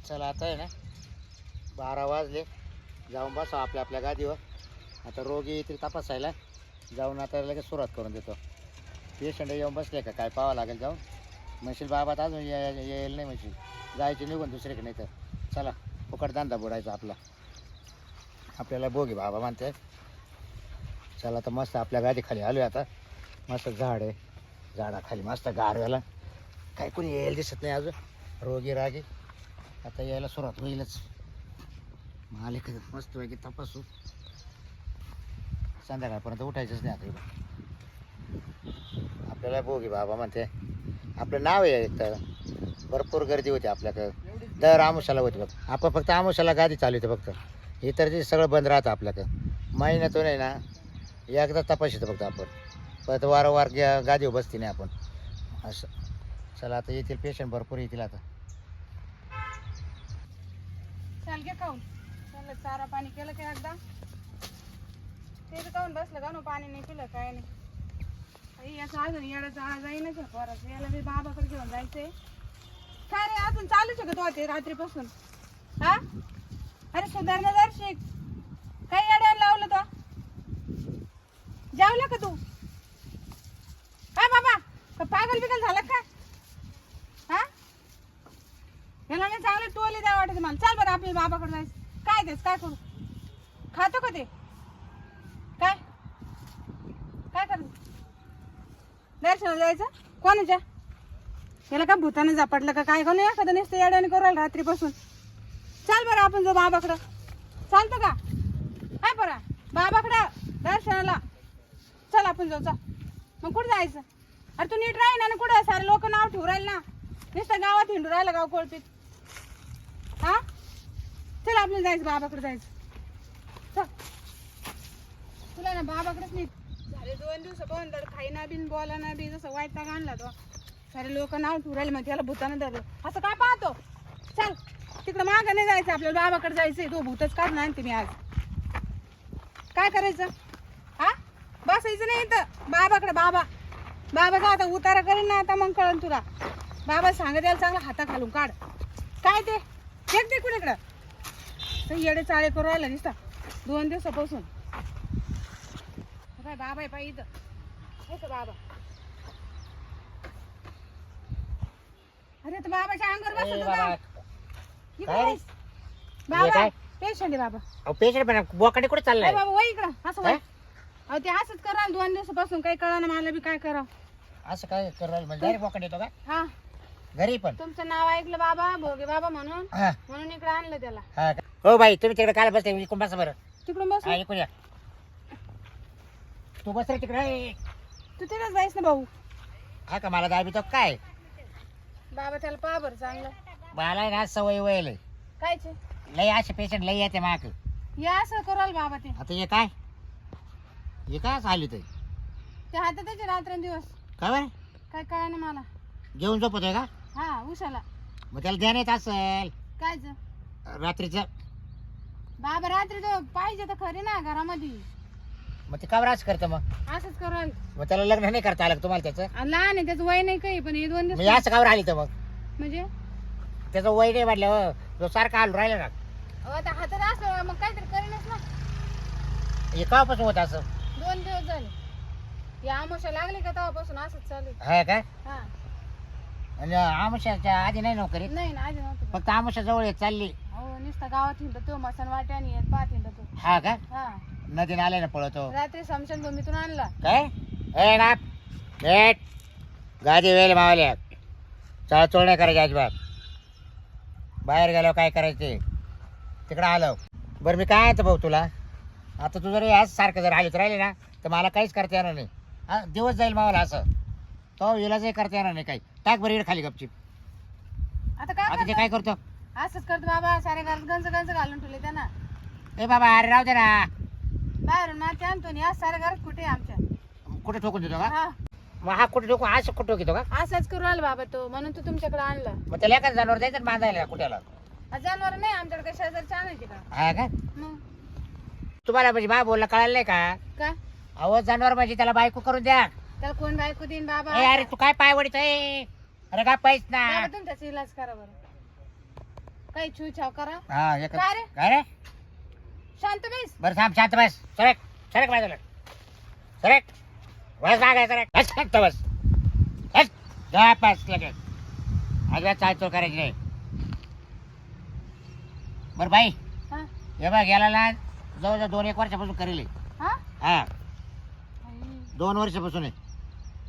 चला आता आहे ना 12 वाजले. जाऊन बसा आपल्या आपल्या गादीवर. आता रोगी येतील तपासायला. जाऊन आता लगेच सुरुवात करून देतो. पेशंट येऊन बसले का काय पाहावं लागेल. जाऊन म्हणशील बाबा तर अजून येईल नाही म्हणशील. जायचे निघून दुसरीकडे. नाही तर चला फुकट धंदा बुडायचा आपला. आपल्याला बोगी बाबा म्हणते. चला तर मस्त आपल्या गादी खाली आलो आता. मस्त झाड आहे. झाडाखाली मस्त गारव्याला काही कोणी यायला दिसत नाही अजून. रोगी रागी आता यायला सुरुवात होईलच. मालिक मस्त पैकी तपासू. संध्याकाळपर्यंत उठायचंच नाही आता इकडं. आपल्याला बोगी बाबा म्हणते. आपलं नाव आहे एक तर. भरपूर गर्दी होती आपल्याकडं. दर आमुषाला होती बघ. आपण फक्त आमुषाला गादी चालू होते फक्त. इतर जे सगळं बंद राहतं आपल्याकडं. महिन्यातून आहे ना एकदा तपास येतं फक्त आपण. परत वारंवार गादीवर बसती नाही आपण असं. चला आता येतील पेशंट भरपूर येतील आता. चाल घे खाऊन. चाललं चारा पाणी केलं की एकदा. ते तर खाऊन बसलं का पाणी नाही पिलं काय नाही. याचा अजून येडाचा आळा जाईनच आहे पोराचं. याला मी बाबाकडे घेऊन जायचंय. काय रे अजून चालू शकत होते रात्रीपासून. हा अरे सुधारणा दर्शिक काय येड्याला लावलं तो. जेवला का तू. काय बाबा का पागल बिगल झाला का. हा याला मी चांगलं टोले द्या वाटत मला. चाल बरं आपल्या बाबाकडे जायचं. काय तेच काय करू. खातो का ते काय काय कर. दर्शनाला जायचं कोणाच्या. याला का भूताने झपाटलं का काय कोणी एखादं नुसतं येड्याने करू राहिलं रात्रीपासून. चाल बरं आपण जाऊ बाबाकडं. चालतं का काय बरं बाबाकडं दर्शनाला. चल आपण जाऊ. चल मग कुठं जायचं. अरे तू नीट राही ना. कुठं सारे लोक नाव ठेवू राहिले ना. नुसतं गावात हिंडू राहिलं गाव कोळपीत. हा चल आपल्याला जायचं बाबाकडे जायचं. चल तुला ना बाबाकडेच नाही झाले 2 दिवस पण दड खाईना बिन बोला ना बी. जसं वाईट आणला तो. सारे लोक नाव ठेवू राहिले मग त्याला भूतानं धरलं. असं काय पाहतो. चल तिकडं मागं नाही जायचं आपल्याला बाबाकडे जायचंय. तो भूतच काढणार आणते मी आज. काय करायचं हा बसायचं नाही इथं बाबाकडे. बाबाचा आता उतारा करीन ना आता मग कळन तुला. बाबा सांगत यायला चांगला हाता घालून काढ. काय ते फेक दे कुणीकडं. येडे चाळे करू राहिला दिसता 2 दिवसापासून. काय बाबा आहे पाय इथं. बाबा अरे तर बाबाच्या अंगावर बसत होता. काय बाबा पेशंट आहे बाबा. पेशंट पण बोकाडे कुठे चाललाय. बाबा वय इकडं असं वय. अहो ते असंच करा 2 दिवसापासून काही कळा ना मला बी काय करा. असं काय करायला म्हणजे डायरेक्ट बोकाड येतो का हा घरी पण. तुमचं नाव ऐकलं बाबा भोगे बाबा म्हणून हा म्हणून इकडे आणलं त्याला. हा का? हो बाई तुम्ही तिकडे काय बसते. इकडून बसा बरं. तिकडून बस. हा इकडून या. तू बस रे तिकडे. तू तिकडेच जायस ना भाऊ. हा का मला दाबी तो काय. बाबा त्याला पहा बरं चांगलं. मला ना सवय वयले कायचे लय असे पेशंट लय येते माग. या असं कराल बाबा ते. आता हे काय आली ते हातात त्याचे रात्रंदिवस काय बरं काय कळा ना मला. घेऊन झोपतोय का. हा उशाला मग त्याला ध्यान येत असेल कायच. रात्रीचं. बाबा रात्री तो पाहिजे तर खरी ना घरामध्ये. मग ते का असं करतं मग. असंच कराल. मग त्याला लग्न नाही करता आलं का तुम्हाला त्याचं. आणि लहान आहे त्याचं वय नाही काही पण हे 2 म्हणजे दिवस असं कावर आली तर मग. म्हणजे त्याचं वय नाही वाढलं. तो सारखा आलो राहिला ना. अहो, आता हातात असलं मग काहीतरी करेनच ना. हे केव्हापासून होत असं. 2 दिवस झाले. या आमोशा लागले का तेव्हापासून असंच चालू. हा काय हा म्हणजे आमुष्याच्या आधी नाही नोकरी. नाही ना आधी नव्हतं. फक्त आमुष्या जवळ येत चालली. हो नुसता गावात हिंडतो तो मसन वाट्याने येत पाहत हिंडतो. हा का हा नदीने आले ना पळतो. रात्री समशन भूमीतून आणला. काय ए ना नेट गादी वेळ मावल्या. चळचोळ नाही करायची अजिबात. बाहेर गेलो काय करायचे तिकडं आलो. बरं मी काय येतं भाऊ तुला. आता तू जर आज सारखं जर आलीच राहिले ना तर मला काहीच करता येणार नाही. हा दिवस जाईल मावाला असं. तो इलाजही करता येणार नाही काही. टाक बरं इकडे खाली गपचीप. आता काय आता ते काय करतो. असंच करतो बाबा. सारे घरात गंज गंज घालून ठेवले त्यांना. ए बाबा अरे राहू दे ना. बाहेरून माती आणतो नि आज सारे घरात कुठे आहे आमच्या. कुठे ठोकून देतो का. हा मग हा कुठे ठोकू असं कुठं ठोकितो का. असंच करू आला बाबा तो म्हणून तो तुमच्याकडे आणला. मग त्याला एखादं जनावर द्यायचं ना बांधायला कुठ्याला. जनावर नाही आमच्याकडे शेजारची आणायची का. हा का मग तुम्हाला म्हणजे बा बोलला कळालं नाही का. काय अहो जनावर म्हणजे त्याला बायको करून द्या. त्याला कोण बायको देईन बाबा. ए अरे तू काय पाय वडीत आहे. अरे काय पाहिजे ना. बाबा तुमच्याचा इलाज करा बरं. काही छुछाव करा. हा एक काय रे? काय रे शांत बेस. बरं थांब शांत बस सरक सरक बाजूला सरक बस मागे सरक बस शांत बस बस जा पास लगेच अगं चालतो करायची नाही बरं बाई हा हे बघ याला ना जवळजवळ 2-1 वर्षापासून करेल हा हा आई, 2 वर्षापासून आहे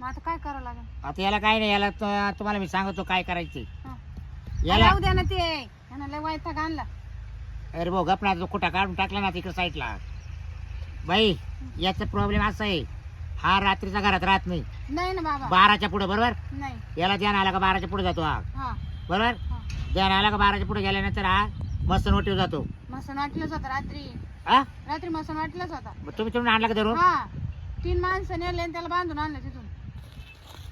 मग आता काय करावं लागेल? आता याला काय नाही याला तुम्हाला मी सांगतो काय करायचे हा. याला राहू द्या ना ते. यानं लय वैताग आणला. अरे भाऊ गपना तो कुठा काढून टाकला ना तिकडे साईडला बाई याचा प्रॉब्लेम असा आहे हा रात्रीचा घरात राहत नाही नाही ना बाबा. 12च्या पुढे बरोबर नाही. याला ध्यान आला का 12च्या पुढे जातो हा हा बरोबर हा. ध्यान आला का 12च्या पुढे गेल्यानंतर हा मस्त नोटीव जातो मसन वाटलंच होतं रात्री. हा रात्री मसन वाटलंच होता. मग तुम्ही तुम्ही आणला का धरून हा 3 माणसं नेले आणि त्याला बांधून आणलं तिथून.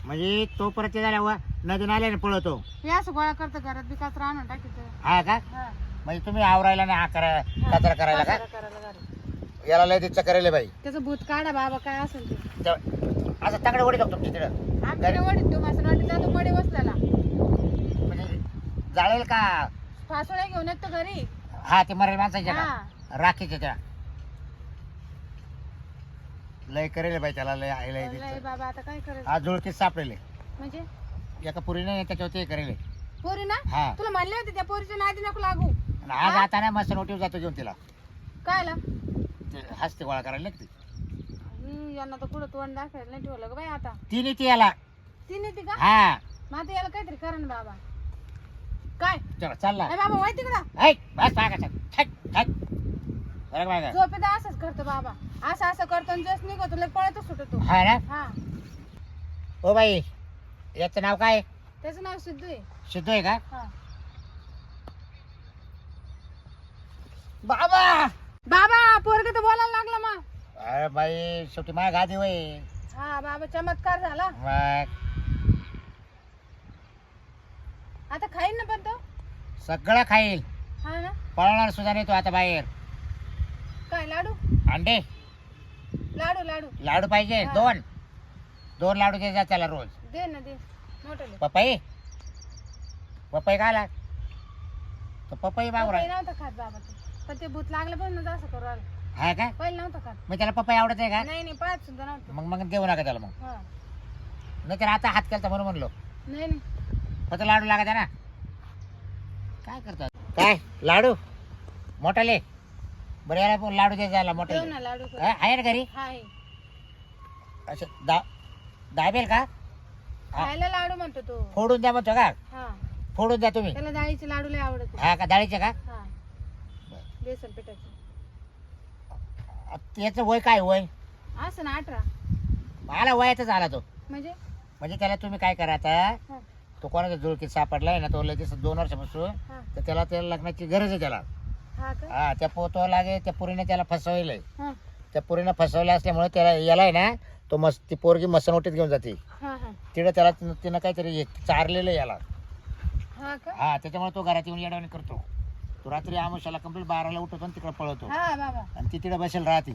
म्हणजे तो परत ते झाल्या नदीन आल्याने पळतो हे असं गोळा करतं घरात बी कचरा आणून टाकीत. हा का हा. म्हणजे तुम्ही आवरायला नाही हा करा कचरा करायला का कचरा करायला घरात. याला लय दिच्छा करेल बाई त्याचं भूत काढा बाबा काय असेल ते. असं तगडे ओढी टाकतो तुमच्या तिकडं आमच्या वडील तो मसन वाटत जातो मडे बसल्याला. म्हणजे जाळेल का फासोळ्या घेऊन येतो घरी. हा ते मरेल माणसाच्या हा. का राखीच्या त्या लय करेल बाई त्याला लय आहे लय लय बाबा आता काय करायचं? आज जुळकीच सापडेले म्हणजे एका पुरीने त्याच्यावर ते करेल पोरी ना हा तुला म्हणले होते त्या पोरीच्या नादी नको लागू. आणि आज आता ना मस्त नोटीव जातो घेऊन तिला कायला? ते हस्ते गोळा करायला लागते यांना तर पुढं तोंड दाखवायला नाही ठेवलं ग बाई आता. तिने ती याला ती नेते का? हा मग आता याला काहीतरी करा ना बाबा. काय चला चालला अरे बाबा माहिती का? ऐक बस मागायचं ठक ठक बरं का मागं? झोपेत असंच करतो बाबा. असं असं करतो आणि जस निघतो लय पळतच सुटतो. हा ना हा ओ बाई याचं नाव काय त्याचं नाव सिद्धू आहे. सिद्धू आहे का हा बाबा बाबा पोरग तर बोलायला लागला मग. अरे बाई शेवटी माझ्या गादी वय हा बाबा चमत्कार झाला. मग आता खाईन ना पण तो. सगळं खाईल हा ना. पळणार सुद्धा नाही तो आता बाहेर काय लाडू अंडे लाडू लाडू लाडू पाहिजे हा. 2 लाडू दे जा त्याला रोज दे ना दे मोठं पपई पपई खाला तो पपई मागू राहिला नव्हतं खात बाबा तू. पण ते भूत लागलं पण असं करू राहिलं. हा का पहिले नव्हतं खात. मग त्याला पपई आवडत आहे का नाही नाही पाहत सुद्धा नव्हतं. मग मग देऊ नका त्याला मग हा नाही तर आता हात केलता म्हणून म्हणलो नाही नाही फक्त लाडू लागत आहे ना काय करतात काय लाडू मोठाले बरं याला पण लाडू दे जायला देऊ मोठाले ना लाडू करू. आहे ना घरी हा आहे. असं दाबेल का खायला लाडू म्हणतो तो. फोडून द्या म्हणतो का हा फोडून द्या तुम्ही त्याला डाळीचे लाडू लय आवडत. हा का डाळीचे का हा बेसन पिठाचे. याचं वय काय वय असं ना 18 मला वयातच आला तो म्हणजे. म्हणजे त्याला तुम्ही काय करा आता हा तो कोणाच्या जुळकीत सापडलाय ना तो लगेच 2 वर्षापासून हा तर त्याला लग्नाची गरज आहे त्याला हा का. हा त्या पोतो लागे त्या पुरीने त्याला फसवलंय हा त्या पुरीने फसवलं असल्यामुळे त्याला याला आहे ना तो मस्त ती पोरगी मसनवटीत घेऊन जाते हा हा तिकडे त्याला तिनं काहीतरी चारलेलं याला हा का. हा त्याच्यामुळे तो घरात येऊन येडवणी करतो तो रात्री आमुषाला कंप्लीट 12ला उठतो आणि तिकडे पळवतो हा बाबा. आणि ती तिकडे बसेल राहते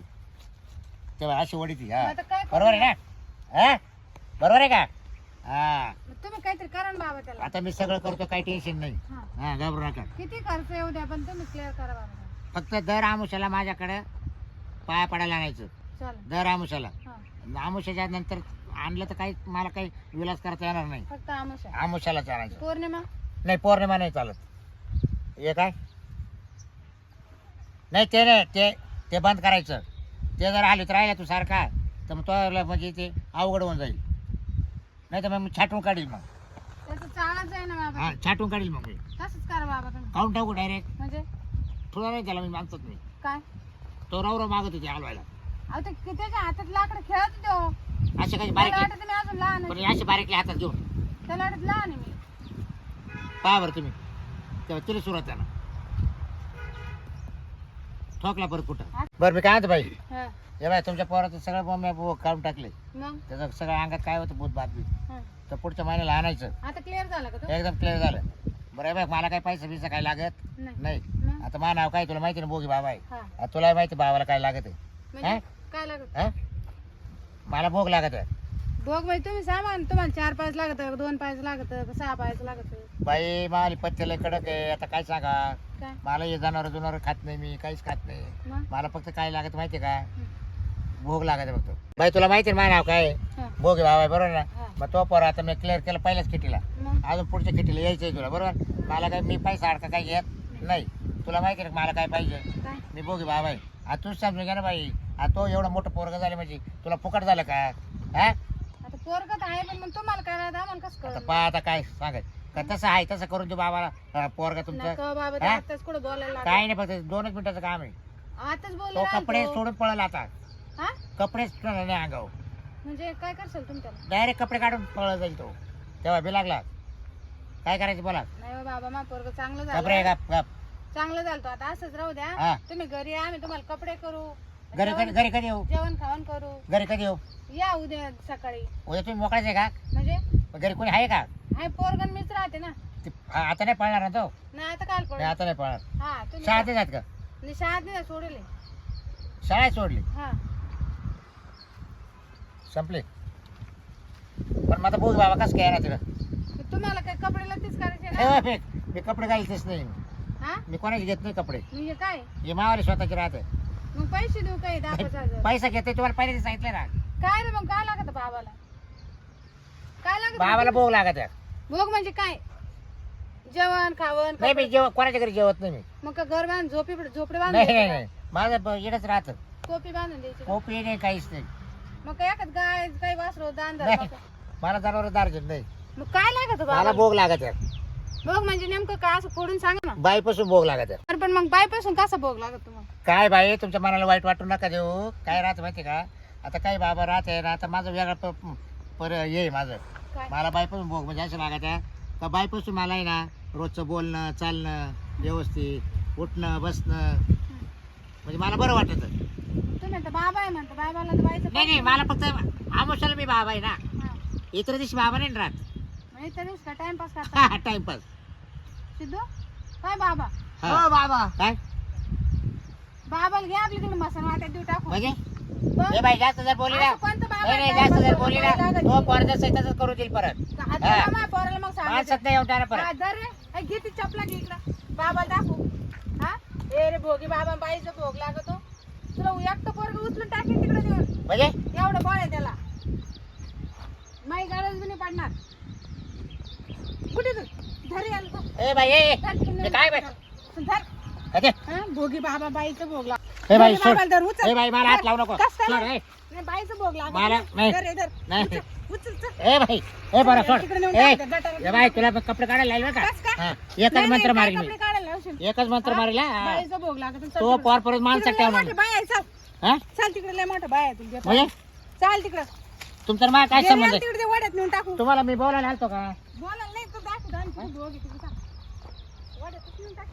तेव्हा अशी वडी ती हा मग आता काय करू? बरोबर आहे ना हा बरोबर आहे का हा मग तुम्ही काहीतरी करा ना बाबा त्याला. आता मी सगळं करतो काही टेन्शन नाही हा हा घाबरू नका किती खर्च येऊ द्या पण तुम्ही क्लिअर करा बाबा. फक्त दर आमुषाला माझ्याकडे पाया पडायला आणायचं चालेल. दर आमुषाला हा आमुषाच्या नंतर आणलं तर काही मला काही विलास करता येणार नाही फक्त आमुषा. आमुषालाच आणायचं पौर्णिमा. नाही पौर्णिमा नाही चालत हे काय नाही ते नाही ते बंद करायचं ते जर आले तर राहिला तू सारखा तर मग तो म्हणजे ते अवघड होऊन जाईल नाही तर मग मी छाटून काढील मग त्याचं चालच आहे ना बाबा. हा छाटून काढील मग मी तसंच करा बाबा तुम्ही. काढून टाकू डायरेक्ट म्हणजे थोडा नाही त्याला मी मागतोच मी काय. तो राव मागत होते हलवायला अहो ते त्याच्या हातात लाकडं खेळत देऊ. असे काही त्याला बारीक वाटत मी अजून लहान पण आहे. असे बारीकले हातात घेऊन त्याला वाटत लहान आहे मी. पहा बरं तुम्ही तेव्हा तिला सुरुवात त्याला ठोकला परत कुठं बरं मी काय म्हणतो बाई हा हे बाय तुमच्या पोराचं सगळं मग मी काढून टाकले मग त्याचं सगळं अंगात काय होतं भूत बातमी हा. तर पुढच्या महिन्याला आणायचं आता क्लिअर झाला का तो. एकदम क्लिअर झालं बरं हे बघ मला काही पैसा बिसा काय लागत नाही नाही मग? आता माझं नाव काय तुला माहिती ना बोगी बाबा आहे हा आता तुला माहिती भावाला काय लागत आहे म्हणजे हा? काय लागत. हा? मला भोग लागत आहे भोग बाई तुम्ही सांगा ना, तुम्हाला 4 पायच लागत 2 पायच लागत 6 पायच लागत बाई माली पत्त्याला कडक आहे आता काय सांगा. काय मला हे जनावर खात नाही मी काहीच खात नाही. मग मला फक्त काय लागत माहितीये का भोग लागत आहे फक्त. बाई तुला माहिती आहे माझं नाव काय आहे? हा. भोग आहे बाबा बरोबर ना. हा. मग तो पोर आता मी क्लिअर केलं पहिल्याच किटीला. मग अजून पुढच्या किटीला यायचंय तुला बरोबर. मला काय मी पैसा अडका काय घेत नाही. तुला माहिती आहे ना मला काय पाहिजे. काय मी भोगी बाबा आहे. आता तूच समजून घ्या ना बाई. आता तो एवढं मोठं पोरग झालं म्हणजे तुला फुकट झालं का हा. आता पोरगत आहे पण मग तुम्हाला काय राहत आम्हाला कसं आता कळलं पहा आता काय सांगायचं का तसं आहे तसं करून देऊ बाबाला पोरगा तुमचं. नको बाबा ते हा? आताच कुठं बोलायला लागलं. काय नाही फक्त 2च मिनिटाचं काम आहे. आताच तो बोलायला कपडे लागलो. सोडून पळाल आता. हा कपडेच नाही अंगावर म्हणजे काय करशाल तुमच्याला डायरेक्ट कपडे काढून पळत जाईल तो. तेव्हा बी लागला काय करायचं बोला. नाही हो बाबा मा पोरग चांगलं कपडे झालं गप गप. चांगलं झालं तो आता असंच राहू हा. द्या. तुम्ही घरी या, आम्ही तुम्हाला कपडे करू घरी घरी कधी येऊ जेवण खावण करू. घरी कधी येऊ या उद्या सकाळी. उद्या तुम्ही मोकळाच आहे का म्हणजे घरी कोणी आहे का. आहे पोरगण मीच राहते ना. आता नाही पळणार ना तो. नाही आता काल नाही पड आता नाही पळणार. हा तुम्ही शाळेत जात का नाही, शाळेत नाही सोडले. शाळेत सोडली हा संपली. पण माझा बोल बाबा कसं काय ना तिला. मग तुम्हाला काय कपडे लागतेच करायचे ना. मी कपडे घालतेच नाही. हा मी कोणाची घेत नाही कपडे. म्हणजे काय हे मावाले स्वतःचे राहते. मग पैसे देऊ काही 10,000 पैसा घेते तुम्हाला पहिले सांगितलं ना. काय रे मग काय लागत बाबाला काय लागत बाबाला भोग लागत आहे. भोग म्हणजे काय जेवण खावण नाही मी जेव कोणाच्या घरी जेवत नाही मी. मग का घर बांध झोपडे नाही बांधून नाही द्यायची नाही माझं येडच राहत. का? कोपी बांधून द्यायची का? कोपी नाही काहीच नाही. मग काय एखाद गाय काही वासरो दान नाही धर मला जनावर दार घेत नाही. मग काय लागत मला बाबा भोग लागत आहे. भोग म्हणजे नेमकं काय असं फोडून सांगा ना. बाईपासून भोग लागत आहे. अरे पण मग बायपासून कसा भोग लागत तुम्हाला काय बाई तुमच्या मनाला वाईट वाटू नका देऊ. काय राहत माहिती का आता काही बाबा राहते ना आता माझं वेगळं ये माझं. काय मला बाईपासून भोग म्हणजे असं लागत आहे का बाईपासून मला आहे ना रोजचं बोलणं चालणं व्यवस्थित उठणं बसणं म्हणजे मला बरं वाटत. तुम्ही आता बाबा आहे म्हणता बाबाला तर बायचं नाही नाही मला फक्त आमोशाला मी बाबा आहे ना. हा इतर दिवशी बाबा नाही राहत. म्हणजे त्या दिवशी का टाइमपास करता टाइमपास. सिद्धू काय बाबा हो बाबा काय बाबाला घ्या आपल्याकडे मसाला वाट्यात देऊ टाकू म्हणजे बघ, ए बाई जास्त जर बोलली ना असं कोणतं बाबा नाही नाही आहे, जास्त काय जर बोलली ना मसाला वाटायला तो लागत पोरजा सहितच करू देईल परत. का हात हा. धरा माझ्या पोराला मग सांगायचं. माणसात नाही येऊन त्याला हा, परत. धर रे. ए, घे ती चपला घे इकडं बाबाला दाखवू. हा ए रे भोगी बाबा बाईचं भोग लागतो. तुला एकटं पोरग उचलून टाकेन तिकडे देऊन म्हणजे एवढं बळ आहे त्याला. माई गरज बी नाही पडणार. कुठे तू धर याला तो. ए बाई ए धर तिकडे हे काय बाई धर. अरे हा, भोगी बाबा बाईचं भोग लाग. ए बाई भोगी सोड बाबाला धर, उचल. ए बाई मला हात लावू नको कस काय? सोड ए. नाही, बाईचं भोग लागतो. मला नाही. धर रे, धर. नाही उचल, चल. ए बाई ए बरं सोड तिकडे नेऊन ए टाक, गटारात. ए बाई तुला कपडे काढायला लागले का कस काय? हा, एकच नाही, मंत्र नाही, मारील काय मी. कपडे काढायला लावशील? एकच मंत्र मारील हा. बाईचं भोग लागतो. चल तो तिकडे. पोर परत माणसात तिकडे लय ठेवणार मोठे बाई आहे, चल. हा चल तिकडे लय मोठं बाय आहे तुझ्या. म्हणजे चाल तिकडं. तुमचा मला काय घरी संबंध आण आहे तिकडे ते वड्यात नेऊन टाकू. तुम्हाला मी बोलायला आलतो का बोलायला नाही तू दाखव आणि तू दोघी तिकडे जा. वड्यातच नेऊन टाकू.